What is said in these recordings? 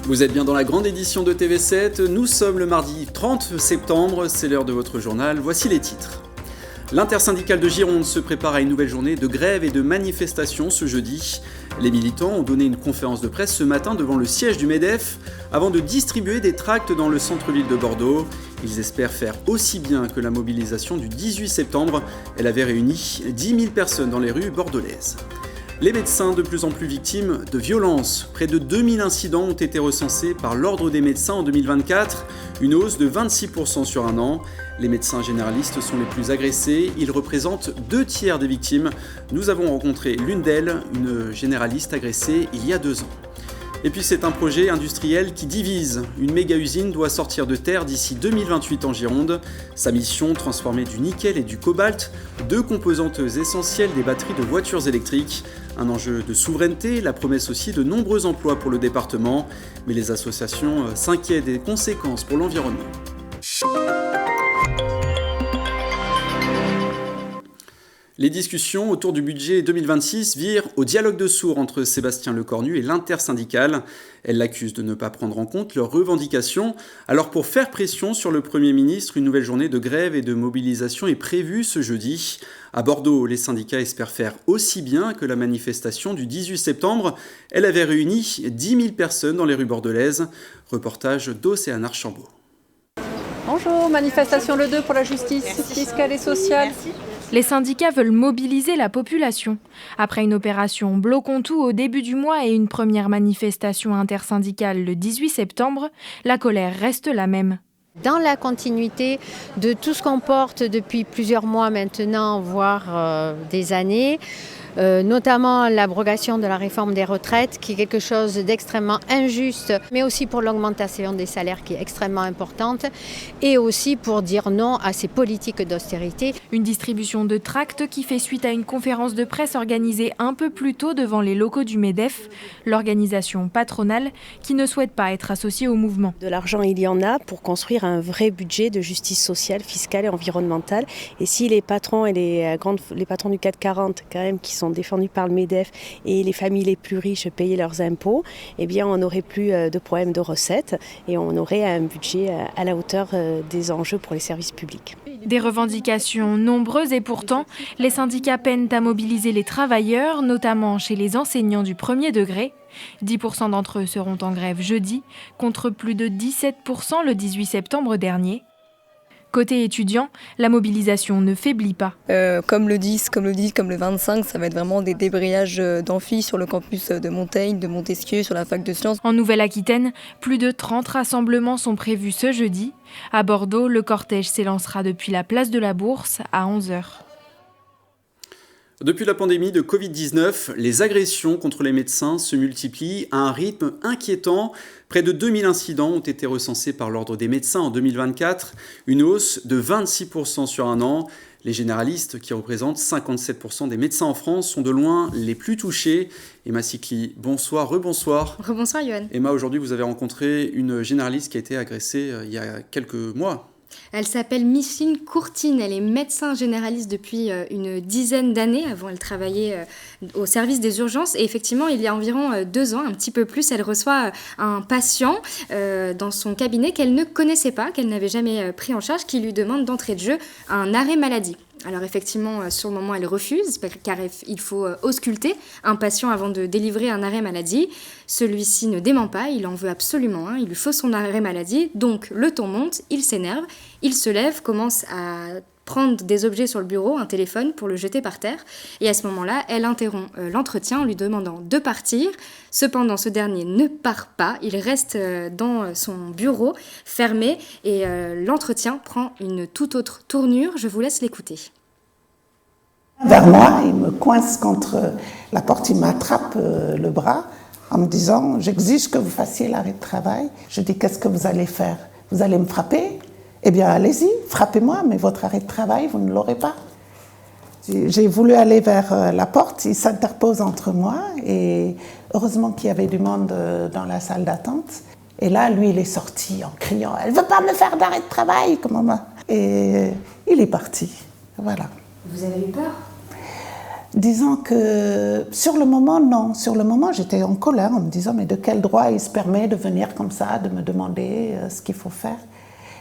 Vous êtes bien dans la grande édition de TV7, nous sommes le mardi 30 septembre, c'est l'heure de votre journal, voici les titres. L'intersyndicale de Gironde se prépare à une nouvelle journée de grève et de manifestation ce jeudi. Les militants ont donné une conférence de presse ce matin devant le siège du MEDEF avant de distribuer des tracts dans le centre-ville de Bordeaux. Ils espèrent faire aussi bien que la mobilisation du 18 septembre. Elle avait réuni 10 000 personnes dans les rues bordelaises. Les médecins de plus en plus victimes de violences. Près de 2000 incidents ont été recensés par l'Ordre des médecins en 2024, une hausse de 26% sur un an. Les médecins généralistes sont les plus agressés, ils représentent 2/3 des victimes. Nous avons rencontré l'une d'elles, une généraliste agressée il y a 2 ans. Et puis c'est un projet industriel qui divise. Une méga-usine doit sortir de terre d'ici 2028 en Gironde. Sa mission, transformer du nickel et du cobalt, 2 composantes essentielles des batteries de voitures électriques. Un enjeu de souveraineté, la promesse aussi de nombreux emplois pour le département. Mais les associations s'inquiètent des conséquences pour l'environnement. Les discussions autour du budget 2026 virent au dialogue de sourds entre Sébastien Lecornu et l'intersyndicale. Elle l'accuse de ne pas prendre en compte leurs revendications. Alors pour faire pression sur le Premier ministre, une nouvelle journée de grève et de mobilisation est prévue ce jeudi. À Bordeaux, les syndicats espèrent faire aussi bien que la manifestation du 18 septembre. Elle avait réuni 10 000 personnes dans les rues bordelaises. Reportage d'Océane Archambault. Bonjour, manifestation le 2 pour la justice fiscale et sociale. Merci. Les syndicats veulent mobiliser la population. Après une opération Bloquons tout au début du mois et une première manifestation intersyndicale le 18 septembre, la colère reste la même. Dans la continuité de tout ce qu'on porte depuis plusieurs mois maintenant, voire des années, notamment l'abrogation de la réforme des retraites, qui est quelque chose d'extrêmement injuste, mais aussi pour l'augmentation des salaires qui est extrêmement importante, et aussi pour dire non à ces politiques d'austérité. Une distribution de tracts qui fait suite à une conférence de presse organisée un peu plus tôt devant les locaux du MEDEF, l'organisation patronale qui ne souhaite pas être associée au mouvement. De l'argent, il y en a pour construire un vrai budget de justice sociale, fiscale et environnementale. Et si les patrons et les patrons du CAC 40 quand même qui sont défendus par le MEDEF et les familles les plus riches payaient leurs impôts, eh bien on n'aurait plus de problème de recettes et on aurait un budget à la hauteur des enjeux pour les services publics. Des revendications nombreuses et pourtant, les syndicats peinent à mobiliser les travailleurs, notamment chez les enseignants du premier degré. 10% d'entre eux seront en grève jeudi, contre plus de 17% le 18 septembre dernier. Côté étudiants, la mobilisation ne faiblit pas. Comme le 10, comme le 25, ça va être vraiment des débrayages d'amphi sur le campus de Montaigne, de Montesquieu, sur la fac de sciences. En Nouvelle-Aquitaine, plus de 30 rassemblements sont prévus ce jeudi. À Bordeaux, le cortège s'élancera depuis la place de la Bourse à 11h. Depuis la pandémie de Covid-19, les agressions contre les médecins se multiplient à un rythme inquiétant. Près de 2000 incidents ont été recensés par l'Ordre des médecins en 2024, une hausse de 26% sur un an. Les généralistes, qui représentent 57% des médecins en France, sont de loin les plus touchés. Emma Sikli, bonsoir, rebonsoir. Rebonsoir Yoann. Emma, aujourd'hui vous avez rencontré une généraliste qui a été agressée il y a quelques mois. Elle s'appelle Micheline Courtine, elle est médecin généraliste depuis une dizaine d'années. Avant, elle travaillait au service des urgences et effectivement, il y a environ 2 ans, un petit peu plus, elle reçoit un patient dans son cabinet qu'elle ne connaissait pas, qu'elle n'avait jamais pris en charge, qui lui demande d'entrée de jeu un arrêt maladie. Alors effectivement, sur le moment, elle refuse, car il faut ausculter un patient avant de délivrer un arrêt maladie. Celui-ci ne dément pas, il en veut absolument, il lui faut son arrêt maladie. Donc le ton monte, il s'énerve, il se lève, commence à prendre des objets sur le bureau, un téléphone, pour le jeter par terre. Et à ce moment-là, elle interrompt l'entretien en lui demandant de partir. Cependant, ce dernier ne part pas, il reste dans son bureau, fermé, et l'entretien prend une toute autre tournure. Je vous laisse l'écouter. Vers moi, il me coince contre la porte, il m'attrape le bras en me disant « J'exige que vous fassiez l'arrêt de travail ». Je dis « Qu'est-ce que vous allez faire ? Vous allez me frapper ? Eh bien, allez-y, frappez-moi, mais votre arrêt de travail, vous ne l'aurez pas. » J'ai voulu aller vers la porte, il s'interpose entre moi et heureusement qu'il y avait du monde dans la salle d'attente. Et là, lui, il est sorti en criant « Elle ne veut pas me faire d'arrêt de travail !» Et il est parti, voilà. Vous avez eu peur ? Disons que sur le moment, non. Sur le moment, j'étais en colère en me disant mais de quel droit il se permet de venir comme ça, de me demander ce qu'il faut faire.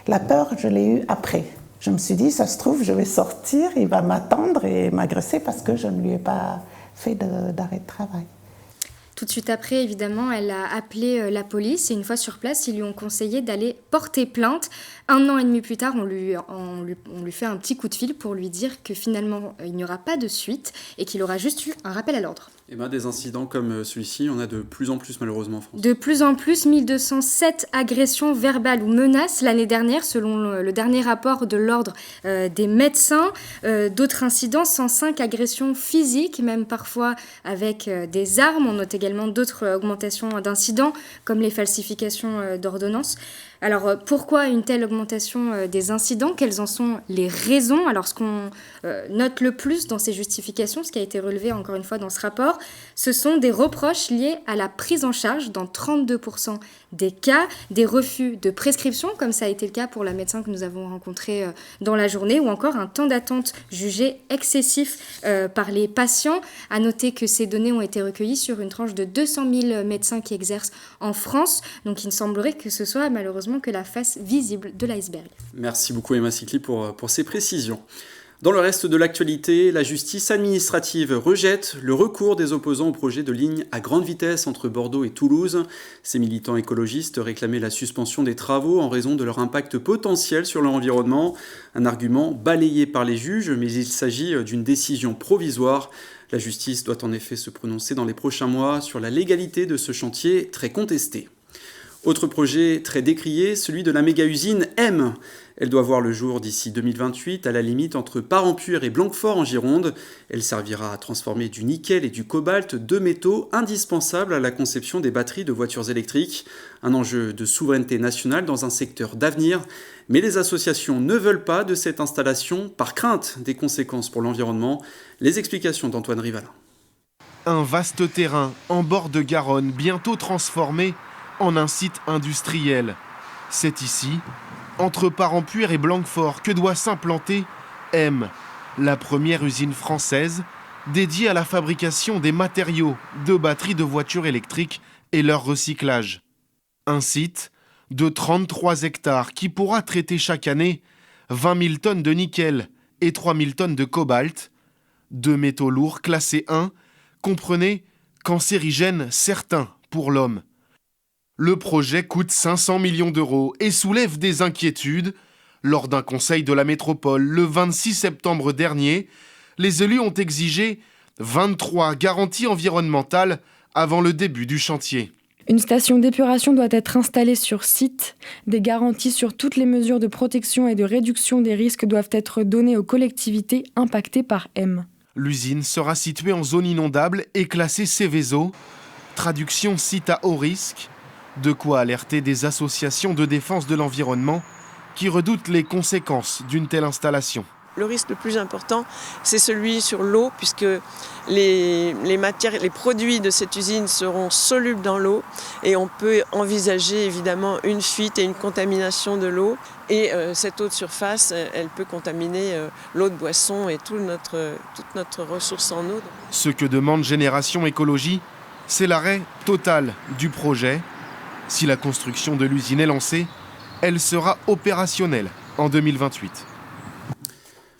La peur, je l'ai eue après. Je me suis dit, ça se trouve, je vais sortir, il va m'attendre et m'agresser parce que je ne lui ai pas fait d'arrêt de travail. Tout de suite après, évidemment, elle a appelé la police et une fois sur place, ils lui ont conseillé d'aller porter plainte. 1 an et demi plus tard, on lui fait un petit coup de fil pour lui dire que finalement, il n'y aura pas de suite et qu'il aura juste eu un rappel à l'ordre. Et des incidents comme celui-ci, on a de plus en plus malheureusement en France. De plus en plus, 1207 agressions verbales ou menaces l'année dernière, selon le dernier rapport de l'ordre des médecins. D'autres incidents, 105 agressions physiques, même parfois avec des armes. On note également d'autres augmentations d'incidents, comme les falsifications d'ordonnances. Alors, pourquoi une telle augmentation des incidents? Quelles en sont les raisons? Alors, ce qu'on note le plus dans ces justifications, ce qui a été relevé encore une fois dans ce rapport, ce sont des reproches liés à la prise en charge dans 32% des cas, des refus de prescription, comme ça a été le cas pour la médecin que nous avons rencontrée dans la journée, ou encore un temps d'attente jugé excessif par les patients. À noter que ces données ont été recueillies sur une tranche de 200 000 médecins qui exercent en France, donc il semblerait que ce soit malheureusement que la face visible de l'iceberg. Merci beaucoup Emma Sicli pour ces précisions. Dans le reste de l'actualité, la justice administrative rejette le recours des opposants au projet de ligne à grande vitesse entre Bordeaux et Toulouse. Ces militants écologistes réclamaient la suspension des travaux en raison de leur impact potentiel sur l'environnement. Un argument balayé par les juges, mais il s'agit d'une décision provisoire. La justice doit en effet se prononcer dans les prochains mois sur la légalité de ce chantier très contesté. Autre projet très décrié, celui de la méga-usine M. Elle doit voir le jour d'ici 2028, à la limite entre Parampure et Blanquefort en Gironde. Elle servira à transformer du nickel et du cobalt, 2 métaux indispensables à la conception des batteries de voitures électriques. Un enjeu de souveraineté nationale dans un secteur d'avenir. Mais les associations ne veulent pas de cette installation par crainte des conséquences pour l'environnement. Les explications d'Antoine Rivalin. Un vaste terrain en bord de Garonne, bientôt transformé en un site industriel. C'est ici, entre Parampure et Blanquefort, que doit s'implanter M, la première usine française dédiée à la fabrication des matériaux de batteries de voitures électriques et leur recyclage. Un site de 33 hectares qui pourra traiter chaque année 20 000 tonnes de nickel et 3 000 tonnes de cobalt, 2 métaux lourds classés 1, comprenez cancérigènes certains pour l'homme. Le projet coûte 500 millions d'euros et soulève des inquiétudes. Lors d'un conseil de la métropole, le 26 septembre dernier, les élus ont exigé 23 garanties environnementales avant le début du chantier. Une station d'épuration doit être installée sur site. Des garanties sur toutes les mesures de protection et de réduction des risques doivent être données aux collectivités impactées par M. L'usine sera située en zone inondable et classée Céveso. Traduction site à haut risque. De quoi alerter des associations de défense de l'environnement qui redoutent les conséquences d'une telle installation. Le risque le plus important, c'est celui sur l'eau, puisque les produits de cette usine seront solubles dans l'eau et on peut envisager évidemment une fuite et une contamination de l'eau. Et cette eau de surface, elle peut contaminer l'eau de boisson et toute notre ressource en eau. Ce que demande Génération Écologie, c'est l'arrêt total du projet. Si la construction de l'usine est lancée, elle sera opérationnelle en 2028.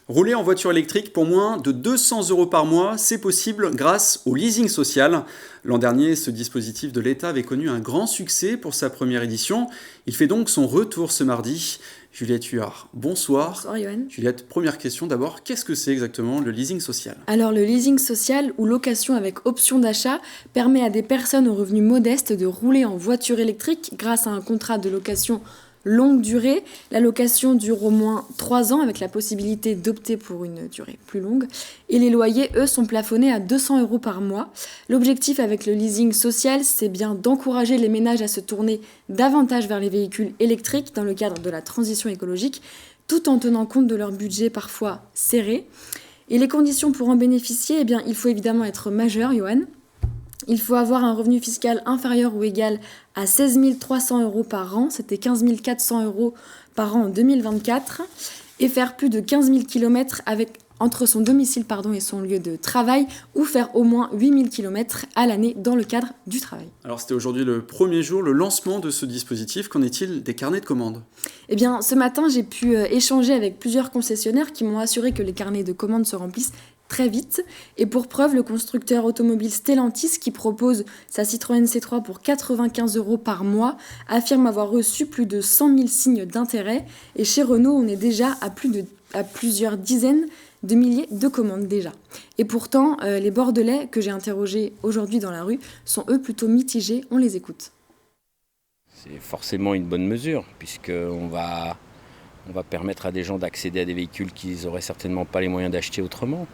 Rouler en voiture électrique pour moins de 200 € par mois, c'est possible grâce au leasing social. L'an dernier, ce dispositif de l'État avait connu un grand succès pour sa première édition. Il fait donc son retour ce mardi. Juliette Huard, bonsoir. Bonsoir Yoann. Juliette, première question d'abord, qu'est-ce que c'est exactement le leasing social ? Alors le leasing social ou location avec option d'achat permet à des personnes aux revenus modestes de rouler en voiture électrique grâce à un contrat de location longue durée. La location dure au moins 3 ans avec la possibilité d'opter pour une durée plus longue. Et les loyers, eux, sont plafonnés à 200 € par mois. L'objectif avec le leasing social, c'est bien d'encourager les ménages à se tourner davantage vers les véhicules électriques dans le cadre de la transition écologique, tout en tenant compte de leur budget parfois serré. Et les conditions pour en bénéficier, il faut évidemment être majeur, Yoann. Il faut avoir un revenu fiscal inférieur ou égal à 16 300 € par an, c'était 15 400 € par an en 2024, et faire plus de 15 000 km avec entre son domicile et son lieu de travail ou faire au moins 8000 km à l'année dans le cadre du travail. Alors c'était aujourd'hui le premier jour, le lancement de ce dispositif. Qu'en est-il des carnets de commandes ? Eh bien, ce matin, j'ai pu échanger avec plusieurs concessionnaires qui m'ont assuré que les carnets de commandes se remplissent très vite. Et pour preuve, le constructeur automobile Stellantis, qui propose sa Citroën C3 pour 95 € par mois, affirme avoir reçu plus de 100 000 signes d'intérêt. Et chez Renault, on est déjà à plusieurs dizaines de milliers de commandes déjà. Et pourtant, les Bordelais que j'ai interrogés aujourd'hui dans la rue sont eux plutôt mitigés. On les écoute. C'est forcément une bonne mesure, puisqu'on va permettre à des gens d'accéder à des véhicules qu'ils n'auraient certainement pas les moyens d'acheter autrement.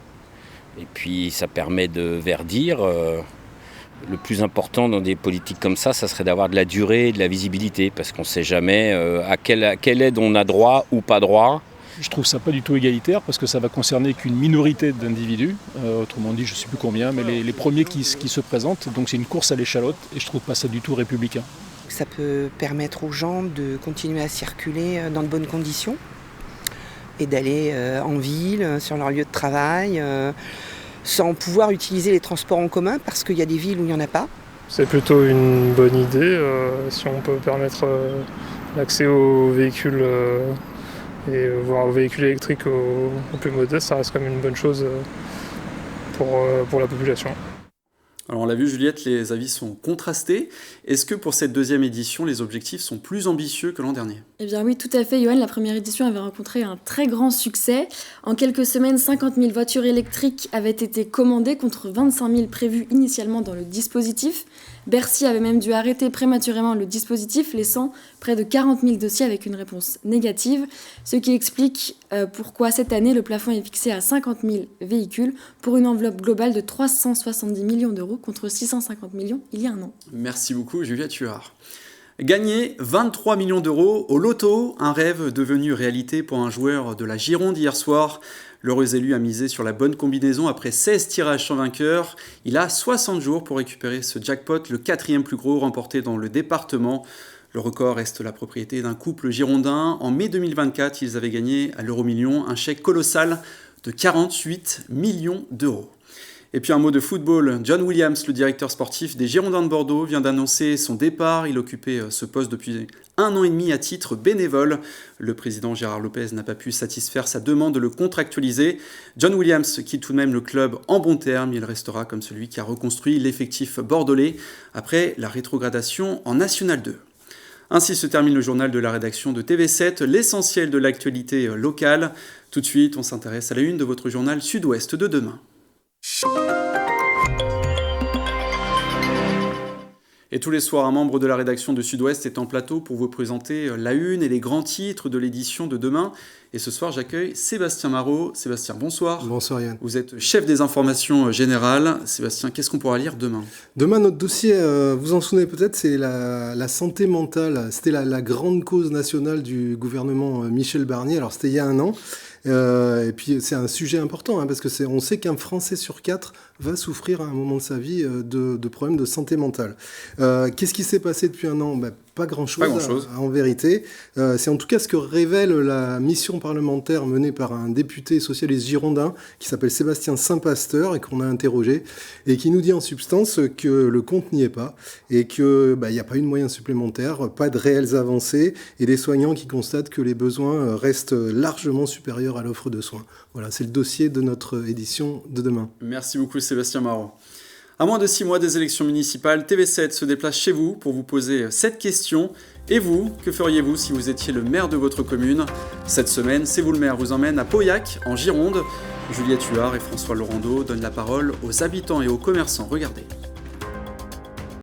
Et puis ça permet de verdir. Le plus important dans des politiques comme ça serait d'avoir de la durée et de la visibilité, parce qu'on ne sait jamais à quelle aide on a droit ou pas droit. Je trouve ça pas du tout égalitaire, parce que ça va concerner qu'une minorité d'individus, autrement dit je ne sais plus combien, mais les premiers qui se présentent, donc c'est une course à l'échalote, et je trouve pas ça du tout républicain. Ça peut permettre aux gens de continuer à circuler dans de bonnes conditions et d'aller en ville, sur leur lieu de travail, sans pouvoir utiliser les transports en commun parce qu'il y a des villes où il n'y en a pas. C'est plutôt une bonne idée si on peut permettre l'accès aux véhicules et voire aux véhicules électriques aux plus modestes, ça reste quand même une bonne chose pour la population. Alors on l'a vu Juliette, les avis sont contrastés. Est-ce que pour cette deuxième édition, les objectifs sont plus ambitieux que l'an dernier ? Eh bien oui, tout à fait, Johan. La première édition avait rencontré un très grand succès. En quelques semaines, 50 000 voitures électriques avaient été commandées contre 25 000 prévues initialement dans le dispositif. Bercy avait même dû arrêter prématurément le dispositif, laissant près de 40 000 dossiers avec une réponse négative, ce qui explique pourquoi cette année le plafond est fixé à 50 000 véhicules pour une enveloppe globale de 370 millions d'euros contre 650 millions il y a un an. Merci beaucoup Juliette Huard. Gagner 23 millions d'euros au loto, un rêve devenu réalité pour un joueur de la Gironde hier soir. L'heureux élu a misé sur la bonne combinaison après 16 tirages sans vainqueur. Il a 60 jours pour récupérer ce jackpot, le 4e plus gros remporté dans le département. Le record reste la propriété d'un couple girondin. En mai 2024, ils avaient gagné à l'euro-million un chèque colossal de 48 millions d'euros. Et puis un mot de football, John Williams, le directeur sportif des Girondins de Bordeaux, vient d'annoncer son départ. Il occupait ce poste depuis 1 an et demi à titre bénévole. Le président Gérard Lopez n'a pas pu satisfaire sa demande de le contractualiser. John Williams quitte tout de même le club en bons termes. Il restera comme celui qui a reconstruit l'effectif bordelais après la rétrogradation en National 2. Ainsi se termine le journal de la rédaction de TV7, l'essentiel de l'actualité locale. Tout de suite, on s'intéresse à la une de votre journal Sud-Ouest de demain. Et tous les soirs, un membre de la rédaction de Sud-Ouest est en plateau pour vous présenter la une et les grands titres de l'édition de demain. Et ce soir, j'accueille Sébastien Marot. Sébastien, bonsoir. Bonsoir Yann. Vous êtes chef des informations générales. Sébastien, qu'est-ce qu'on pourra lire demain ? Demain, notre dossier, vous en souvenez peut-être, c'est la santé mentale. C'était la grande cause nationale du gouvernement Michel Barnier. Alors c'était il y a un an. Et puis c'est un sujet important parce que on sait qu'un Français sur 4 va souffrir à un moment de sa vie de problèmes de santé mentale. Qu'est-ce qui s'est passé depuis un an ? Pas grand-chose. En vérité. C'est en tout cas ce que révèle la mission parlementaire menée par un député socialiste girondin qui s'appelle Sébastien Saint-Pasteur et qu'on a interrogé et qui nous dit en substance que le compte n'y est pas et qu'il n'y a pas eu de moyens supplémentaires, pas de réelles avancées et des soignants qui constatent que les besoins restent largement supérieurs à l'offre de soins. Voilà, c'est le dossier de notre édition de demain. Merci beaucoup Sébastien Marot. À moins de 6 mois des élections municipales, TV7 se déplace chez vous pour vous poser cette question. Et vous, que feriez-vous si vous étiez le maire de votre commune ? Cette semaine, C'est vous le maire vous emmène à Pauillac, en Gironde. Juliette Huard et François Laurando donnent la parole aux habitants et aux commerçants. Regardez.